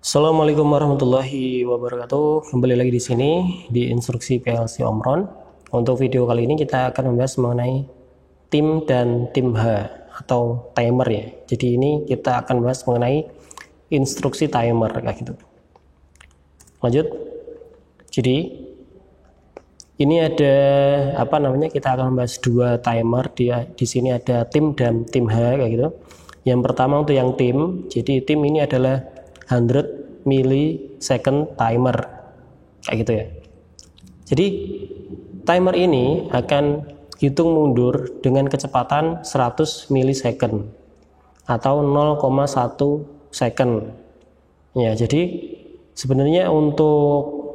Assalamualaikum warahmatullahi wabarakatuh. Kembali lagi di sini di instruksi PLC Omron. Untuk video kali ini kita akan membahas mengenai tim dan tim H atau timer ya. Jadi ini kita akan bahas mengenai instruksi timer kayak gitu. Lanjut. Jadi ini ada kita akan membahas dua timer di sini ada tim dan tim H kayak gitu. Yang pertama untuk yang tim. Jadi tim ini adalah 100 millisecond timer kayak gitu ya. Jadi timer ini akan hitung mundur dengan kecepatan 100 millisecond atau 0,1 second ya. Jadi sebenarnya untuk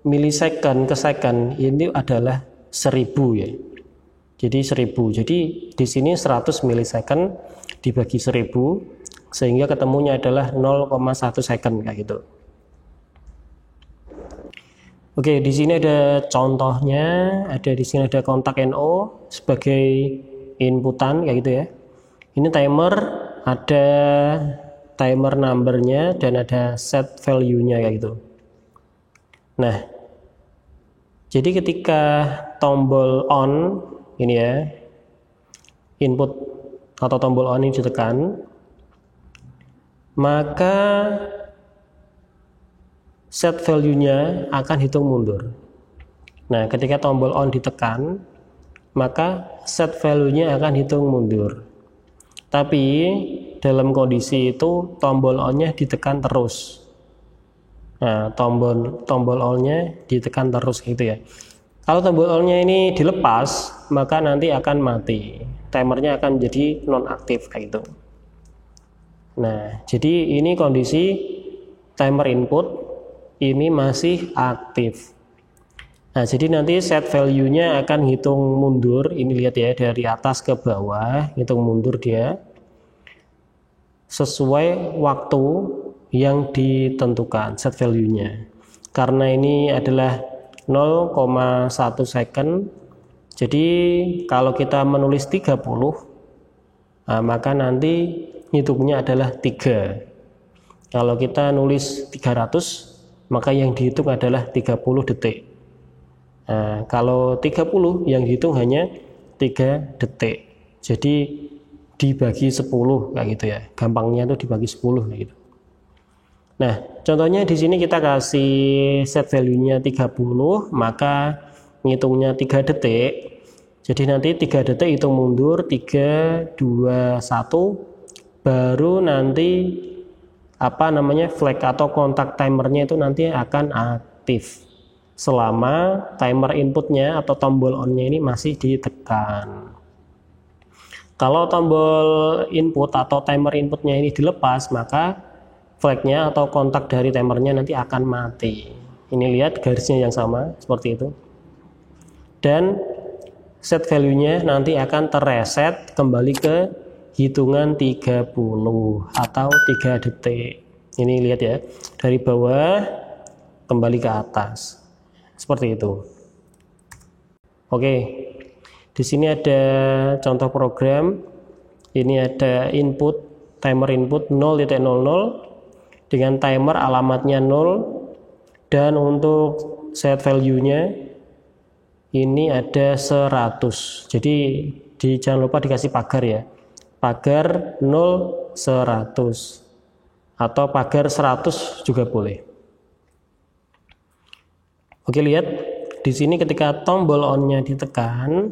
millisecond ke second ini adalah 1000 ya. Jadi 1000. Jadi di sini 100 millisecond dibagi 1000 sehingga ketemunya adalah 0,1 second kayak gitu. Oke, di sini ada contohnya, di sini ada kontak NO sebagai inputan kayak gitu ya. Ini timer, ada timer numbernya dan ada set value-nya kayak gitu. Nah, jadi ketika tombol on ini ya, input atau tombol on ini ditekan, maka set value-nya akan hitung mundur. Nah, ketika tombol on ditekan, maka set value-nya akan hitung mundur. Tapi dalam kondisi itu tombol on-nya ditekan terus. Nah, tombol on-nya ditekan terus gitu ya. Kalau tombol on-nya ini dilepas, maka nanti akan mati. Timernya akan jadi nonaktif kayak gitu. Nah, jadi ini kondisi timer input ini masih aktif. Nah, jadi nanti set value-nya akan hitung mundur. Ini lihat ya, dari atas ke bawah, hitung mundur dia sesuai waktu yang ditentukan set value-nya. Karena ini adalah 0,1 second. Jadi kalau kita menulis 30, nah, maka nanti hitungnya adalah 3. Kalau kita nulis 300, maka yang dihitung adalah 30 detik. Nah, kalau 30 yang dihitung hanya 3 detik. Jadi dibagi 10 kayak gitu ya. Gampangnya itu dibagi 10 kayak gitu. Nah, contohnya di sini kita kasih set value-nya 30, maka ngitungnya 3 detik. Jadi nanti 3 detik hitung mundur 3 2 1, baru nanti flag atau kontak timernya itu nanti akan aktif selama timer inputnya atau tombol on-nya ini masih ditekan. Kalau tombol input atau timer inputnya ini dilepas, maka flagnya atau kontak dari timernya nanti akan mati. Ini lihat garisnya yang sama seperti itu. Dan set value-nya nanti akan terreset kembali ke hitungan 30 atau 3 detik. Ini lihat ya, dari bawah kembali ke atas. Seperti itu. Oke. Di sini ada contoh program. Ini ada input, timer input 0.00 dengan timer alamatnya 0, dan untuk set value-nya ini ada 100. Jadi jangan lupa dikasih pagar ya. Pagar 0 100 atau pagar 100 juga boleh. Oke, lihat di sini ketika tombol on-nya ditekan,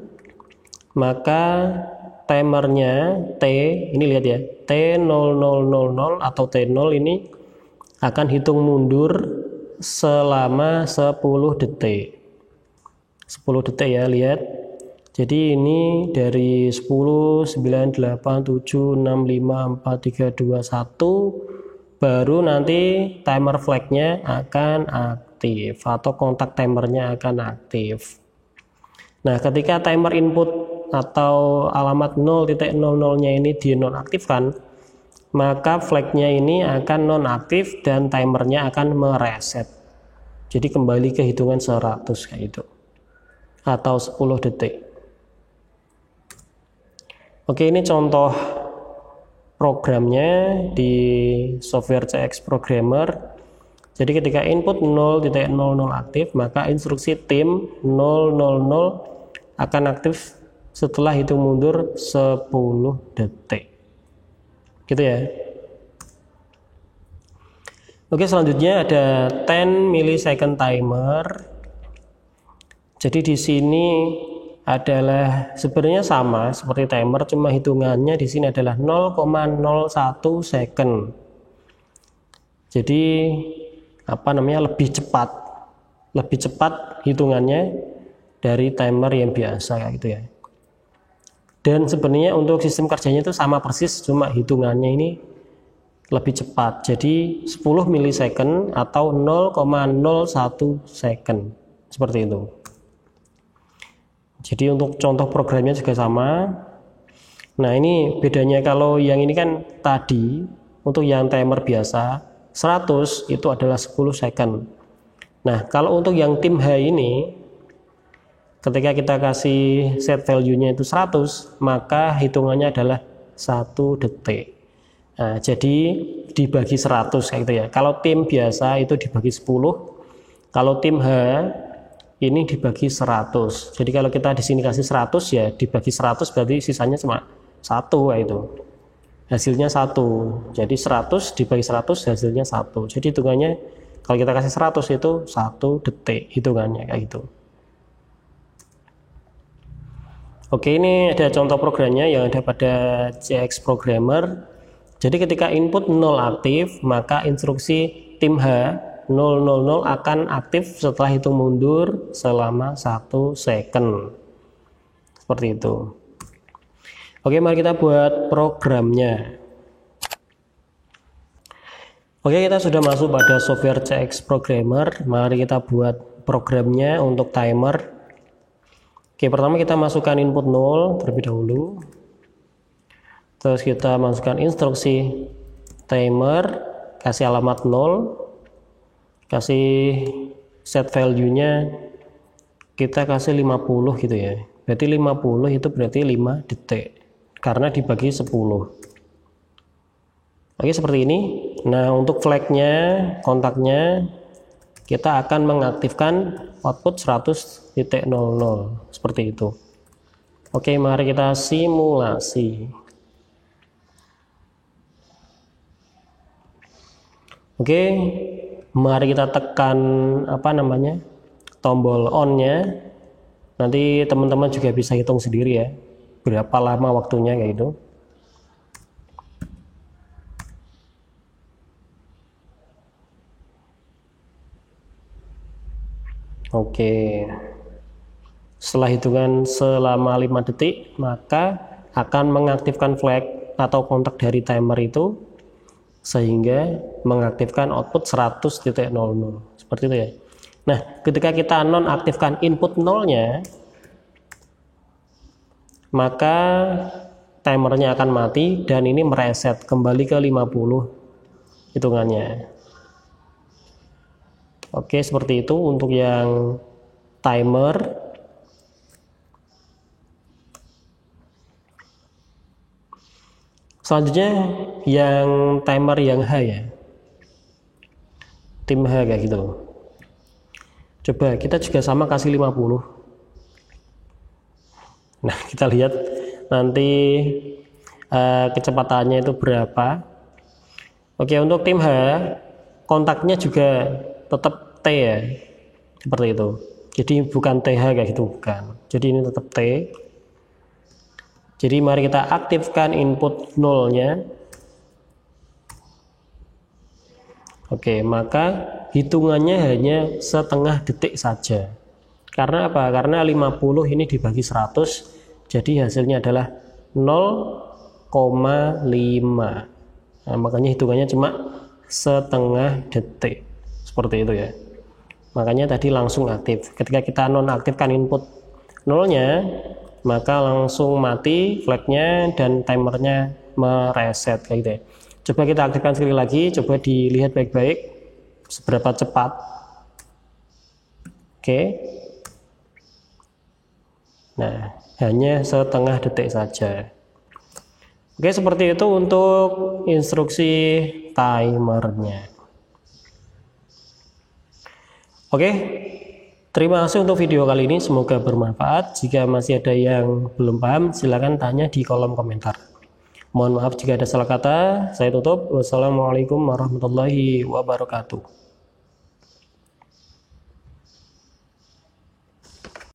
maka timernya T, ini lihat ya, T0000 atau T0 ini akan hitung mundur selama 10 detik. 10 detik ya, lihat. Jadi ini dari 10, 9, 8, 7, 6, 5, 4, 3, 2, 1, baru nanti timer flag-nya akan aktif atau kontak timernya akan aktif. Nah, ketika timer input atau alamat 0.00-nya ini dinonaktifkan, maka flag-nya ini akan nonaktif dan timernya akan mereset. Jadi kembali ke hitungan 100 kayak gitu. Atau 10 detik. Oke, ini contoh programnya di software CX Programmer. Jadi ketika input 0.00 aktif, maka instruksi tim 000 akan aktif setelah hitung mundur 10 detik. Gitu ya. Oke, selanjutnya ada 10 millisecond timer. Jadi di sini adalah sebenarnya sama seperti timer, cuma hitungannya di sini adalah 0,01 second. Jadi lebih cepat hitungannya dari timer yang biasa kayak gitu ya. Dan sebenarnya untuk sistem kerjanya itu sama persis, cuma hitungannya ini lebih cepat. Jadi 10 millisecond atau 0,01 second seperti itu. Jadi untuk contoh programnya juga sama. Nah, ini bedanya, kalau yang ini kan tadi untuk yang timer biasa 100 itu adalah 10 second. Nah, kalau untuk yang tim H ini, ketika kita kasih set value-nya itu 100, maka hitungannya adalah 1 detik. Nah, jadi dibagi 100 kayak gitu ya. Kalau tim biasa itu dibagi 10, kalau tim H ini dibagi 100. Jadi kalau kita di sini kasih 100 ya dibagi 100, berarti sisanya cuma 1 kayak itu. Hasilnya 1. Jadi 100 dibagi 100 hasilnya 1. Jadi hitungannya kalau kita kasih 100 itu 1 detik hitungannya kayak gitu. Oke, ini ada contoh programnya yang ada pada CX Programmer. Jadi ketika input 0 aktif, maka instruksi tim H 000 akan aktif setelah hitung mundur selama 1 second. Seperti itu. Oke, mari kita buat programnya. Oke, kita sudah masuk pada software CX Programmer. Mari kita buat programnya untuk timer. Oke, pertama kita masukkan input 0 terlebih dahulu. Terus kita masukkan instruksi timer, kasih alamat 0. Kasih set value-nya kita kasih 50 gitu ya. Berarti 50 itu berarti 5 detik karena dibagi 10. Oke, seperti ini. Nah, untuk flag-nya, kontaknya kita akan mengaktifkan output 100.00 seperti itu. Oke, mari kita simulasi. Oke, mari kita tekan tombol on-nya. Nanti teman-teman juga bisa hitung sendiri ya berapa lama waktunya kayak gitu. Oke, setelah hitungan selama 5 detik, maka akan mengaktifkan flag atau kontak dari timer itu sehingga mengaktifkan output 100.00 seperti itu ya. Nah, ketika kita nonaktifkan input 0-nya, maka timernya akan mati dan ini mereset kembali ke 50 hitungannya. Oke, seperti itu untuk yang timer. Selanjutnya yang timer yang H ya, tim H kayak gitu. Coba kita juga sama kasih 50. Nah, kita lihat nanti kecepatannya itu berapa. Oke, untuk tim H kontaknya juga tetap T ya, seperti itu. Jadi bukan TH kayak gitu, bukan. Jadi ini tetap T. Jadi mari kita aktifkan input 0-nya. Oke, maka hitungannya hanya setengah detik saja. Karena apa? Karena 50 ini dibagi 100, jadi hasilnya adalah 0,5. Nah, makanya hitungannya cuma setengah detik. Seperti itu ya. Makanya tadi langsung aktif. Ketika kita nonaktifkan input 0-nya, maka langsung mati flagnya dan timernya mereset kayak gitu ya. Coba kita aktifkan sekali lagi, coba dilihat baik-baik seberapa cepat. Oke. Nah, hanya setengah detik saja. Oke, seperti itu untuk instruksi timernya. Oke, terima kasih untuk video kali ini, semoga bermanfaat. Jika masih ada yang belum paham, silakan tanya di kolom komentar. Mohon maaf jika ada salah kata. Saya tutup. Wassalamualaikum warahmatullahi wabarakatuh.